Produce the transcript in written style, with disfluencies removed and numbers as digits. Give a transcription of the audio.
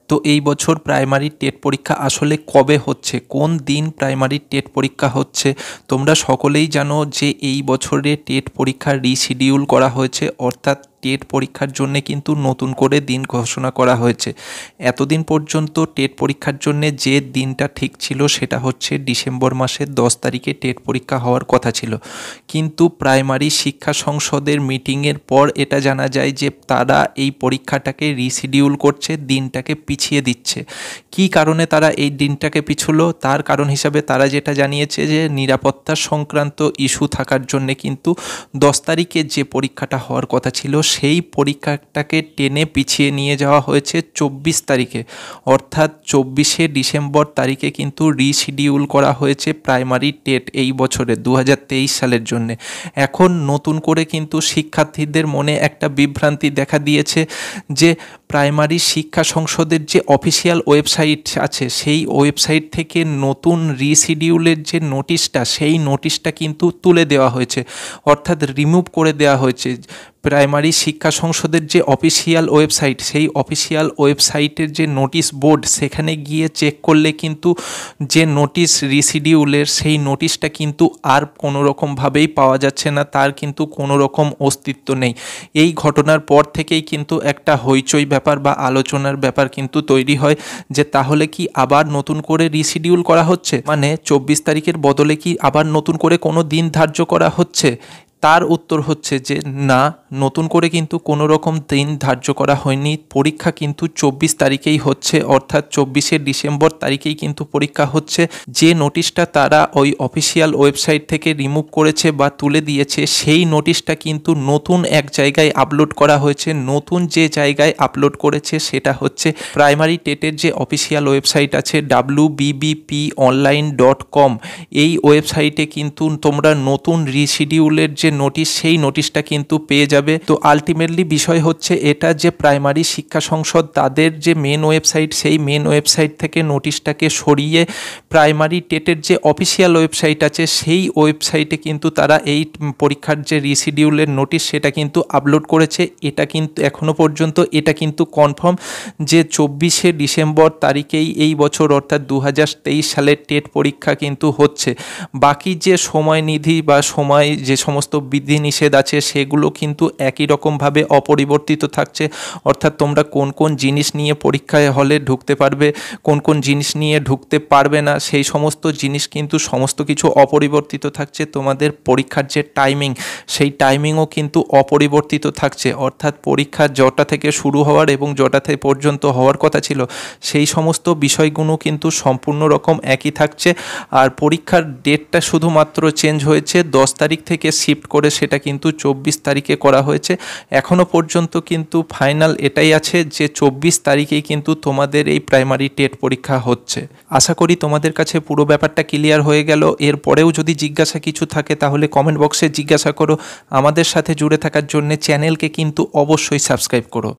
তো এই বছর প্রাইমারি টেট পরীক্ষা আসলে কবে হচ্ছে, কোন দিন প্রাইমারি টেট পরীক্ষা হচ্ছে? তোমরা সকলেই জানো যে এই বছরে টেট পরীক্ষা রিশিডিউল করা হয়েছে, অর্থাৎ টেট পরীক্ষার জন্য কিন্তু নতুন করে দিন ঘোষণা করা হয়েছে। এতদিন পর্যন্ত টেট পরীক্ষার জন্য যে দিনটা ঠিক ছিল সেটা হচ্ছে ডিসেম্বর মাসের 10 তারিখে টেট পরীক্ষা হওয়ার কথা ছিল, কিন্তু প্রাইমারি শিক্ষা সংসদের মিটিংয়ের পর এটা জানা যায় যে তারা এই পরীক্ষাটাকে রিশিডিউল করছে, দিনটাকে পিছিয়ে দিচ্ছে। কি কারণে তারা এই দিনটাকে পিছলো? তার কারণ হিসাবে তারা যেটা জানিয়েছে যে নিরাপত্তা সংক্রান্ত ইস্যু থাকার জন্যে কিন্তু 10 তারিখে যে পরীক্ষাটা হওয়ার কথা ছিল সেই পরীক্ষাটাকে টেনে পিছিয়ে নিয়ে যাওয়া হয়েছে 24 তারিখে, অর্থাৎ 24শে ডিসেম্বর তারিখে কিন্তু রিশিডিউল করা হয়েছে প্রাইমারি টেট এই বছরে 2023 সালের জন্যে। এখন নতুন করে কিন্তু শিক্ষার্থীদের মনে একটা বিভ্রান্তি দেখা দিয়েছে যে প্রাইমারি শিক্ষা সংসদের যে অফিসিয়াল ওয়েবসাইট আছে সেই ওয়েবসাইট থেকে নতুন রিশিডিউলের যে নোটিশটা সেই নোটিশটা কিন্তু তুলে দেওয়া হয়েছে, অর্থাৎ রিমুভ করে দেওয়া হয়েছে। প্রাইমারি শিক্ষা সংসদের যে অফিসিয়াল ওয়েবসাইট সেই অফিসিয়াল ওয়েবসাইটের যে নোটিশ বোর্ড সেখানে গিয়ে চেক করলে কিন্তু যে নোটিশ রিশিডিউলের সেই নোটিশটা কিন্তু আর কোনো রকমভাবেই পাওয়া যাচ্ছে না, তার কিন্তু কোনো রকম অস্তিত্ব নেই। এই ঘটনার পর থেকেই কিন্তু একটা হইচই ব্যাপার বা আলোচনার ব্যাপার কিন্তু তৈরি হয় যে তাহলে কি আবার নতুন করে রিশিডিউল করা হচ্ছে, মানে 24 তারিখের বদলে কি আবার নতুন করে কোনো দিন ধার্য করা হচ্ছে? তার উত্তর হচ্ছে যে না, নতুন করে কিন্তু কোনো রকম দিন ধার্য করা হয়নি, পরীক্ষা কিন্তু 24 তারিখেই হচ্ছে, অর্থাৎ 24শে ডিসেম্বর তারিখেই কিন্তু পরীক্ষা হচ্ছে। যে নোটিশটা তারা ওই অফিসিয়াল ওয়েবসাইট থেকে রিমুভ করেছে বা তুলে দিয়েছে সেই নোটিশটা কিন্তু নতুন এক জায়গায় আপলোড করা হয়েছে। নতুন যে জায়গায় আপলোড করেছে সেটা হচ্ছে প্রাইমারি টেটের যে অফিসিয়াল ওয়েবসাইট আছে wbbponline.com, এই ওয়েবসাইটে কিন্তু তোমরা নতুন রিশিডিউলের যে নোটিশ সেই নোটিশটা কিন্তু পেয়ে যাবে। তো আলটিমেটলি বিষয় হচ্ছে এটা যে প্রাইমারি শিক্ষা সংসদ তাদের যে মেন ওয়েবসাইট সেই মেন ওয়েবসাইট থেকে নোটিশটাকে সরিয়ে প্রাইমারি টেটের যে অফিসিয়াল ওয়েবসাইট আছে সেই ওয়েবসাইটে কিন্তু তারা এই পরীক্ষার যে রিশিডিউলের নোটিশ সেটা কিন্তু আপলোড করেছে। এটা কিন্তু এখনো পর্যন্ত এটা কিন্তু কনফার্ম যে 24শে ডিসেম্বর তারিখেই এই বছর অর্থাৎ 2023 সালের টেট পরীক্ষা কিন্তু হচ্ছে। বাকি যে সময়নিধি বা সময় যে সমস্ত বিধিনিষেধ আছে সেগুলো কিন্তু একই রকমভাবে অপরিবর্তিত থাকছে, অর্থাৎ তোমরা কোন কোন জিনিস নিয়ে পরীক্ষায় হলে ঢুকতে পারবে, কোন কোন জিনিস নিয়ে ঢুকতে পারবে না, সেই সমস্ত জিনিস কিন্তু সমস্ত কিছু অপরিবর্তিত থাকছে। তোমাদের পরীক্ষার যে টাইমিং সেই টাইমিংও কিন্তু অপরিবর্তিত থাকছে, অর্থাৎ পরীক্ষা যটা থেকে শুরু হওয়ার এবং যটা থেকে পর্যন্ত হওয়ার কথা ছিল সেই সমস্ত বিষয়গুলো কিন্তু সম্পূর্ণ রকম একই থাকছে। আর পরীক্ষার ডেটটা শুধুমাত্র চেঞ্জ হয়েছে, 10 তারিখ থেকে শিফট করে সেটা কিন্তু 24 তারিখে করা হয়েছে। এখনও পর্যন্ত কিন্তু ফাইনাল এটাই আছে যে 24 তারিখেই কিন্তু তোমাদের এই প্রাইমারি টেট পরীক্ষা হচ্ছে। আশা করি তোমাদের কাছে পুরো ব্যাপারটা ক্লিয়ার হয়ে গেল। এরপরেও যদি জিজ্ঞাসা কিছু থাকে তাহলে কমেন্ট বক্সে জিজ্ঞাসা করো। আমাদের সাথে জুড়ে থাকার জন্য চ্যানেলকে কিন্তু অবশ্যই সাবস্ক্রাইব করো।